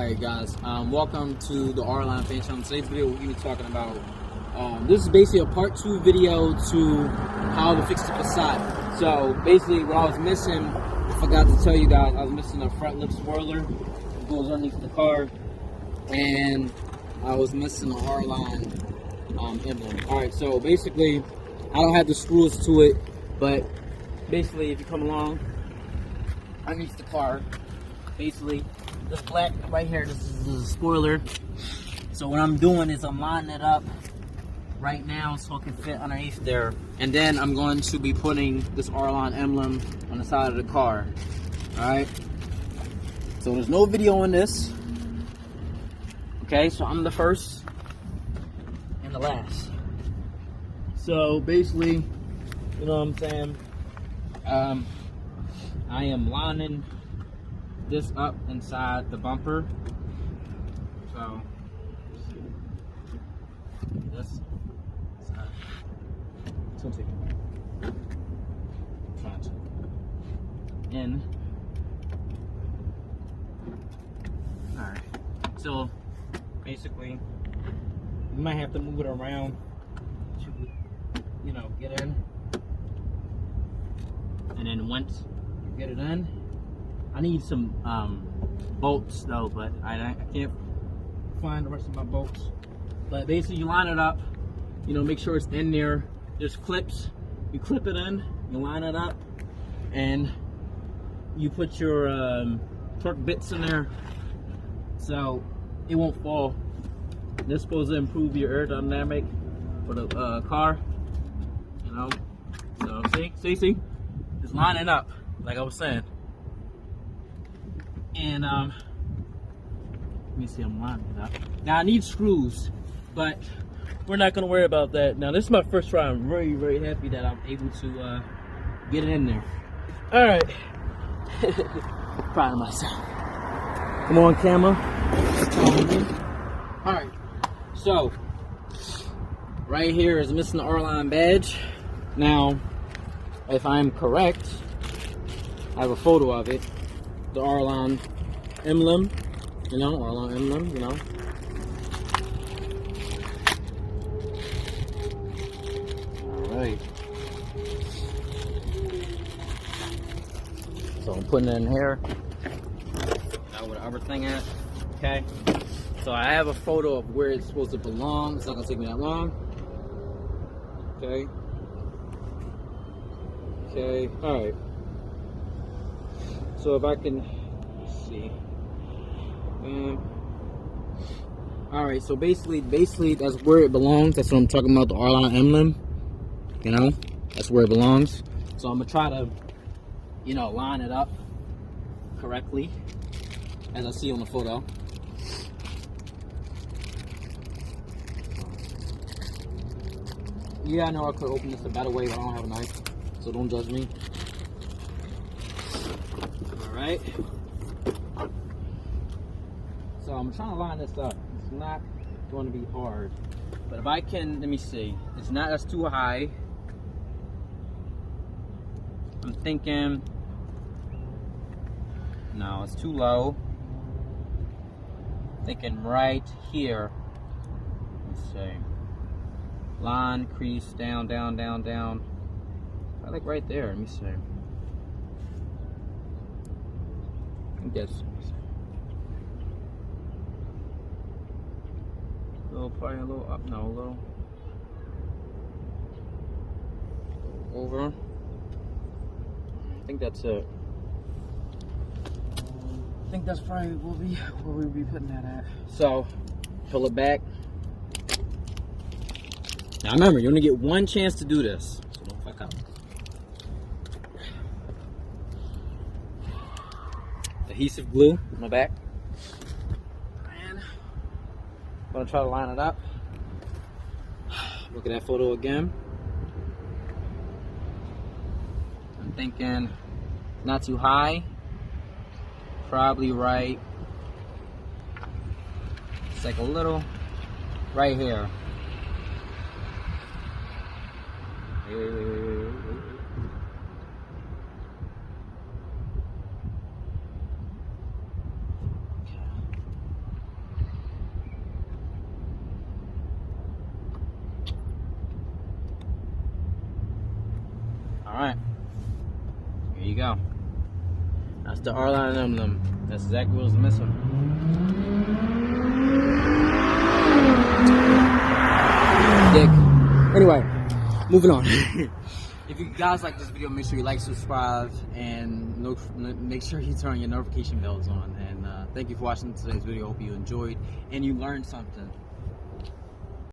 Alright guys, welcome to the R-Line Fan Channel. Today's video we're going to be talking about, this is basically a part 2 video to how to fix the Passat. So basically what I was missing, I forgot to tell you guys, I was missing a front lip spoiler that goes underneath the car, and I was missing the R-Line emblem. Alright, so basically I don't have the screws to it, but basically if you come along underneath the car, basically this black right here, this is a spoiler. So what I'm doing is I'm lining it up right now so it can fit underneath there, and then I'm going to be putting this R-Line emblem on the side of the car. Alright, so there's no video on this. Okay, so I'm the first and the last. So basically, you know what I'm saying, I am lining this up inside the bumper. So this side. Trying to in. Alright. So basically you might have to move it around to, you know, get in. And then once you get it in, I need some bolts though, but I can't find the rest of my bolts. But basically you line it up, you know, make sure it's in there. There's clips, you clip it in, you line it up, and you put your torque bits in there so it won't fall. This is supposed to improve your aerodynamic for the car, you know. So see, it's lining up like I was saying. And let me see, I'm lining it up. Now I need screws, but we're not gonna worry about that. Now this is my first try. I'm very, very happy that I'm able to get it in there. All right, proud of myself. Come on, camera. All right, so right here is missing the R-Line badge. Now, if I'm correct, I have a photo of it. The R-Line emblem, you know, R-Line emblem, you know. Alright. So I'm putting it in here. Now where the other thing is. Okay. So I have a photo of where it's supposed to belong. It's not gonna take me that long. Okay. Okay. Alright. So if I can, let's see. Alright, so basically that's where it belongs. That's what I'm talking about, the R-Line emblem. You know, that's where it belongs. So I'm gonna try to, you know, line it up correctly as I see on the photo. Yeah, I know I could open this a better way, but I don't have a knife, so don't judge me. Alright, so I'm trying to line this up. It's not going to be hard, but if I can, let me see, it's not, that's too high. I'm thinking, no, it's too low. I'm thinking right here. Let's see, line, crease, down, down, down, down. I like right there. Let me see. I think that's a little, probably a little up, no, a little over. I think that's it. I think that's probably where we'll be putting that at. So, pull it back. Now remember, you only get one chance to do this, so don't fuck up. Adhesive glue on my back, and I'm gonna try to line it up. Look at that photo again. I'm thinking not too high, probably right. It's like a little right here. Alright. Here you go. That's the R-line aluminum. That's exactly what was missing. Dick. Anyway, moving on. If you guys like this video, make sure you like, subscribe, and make sure you turn your notification bells on. And thank you for watching today's video. Hope you enjoyed and you learned something.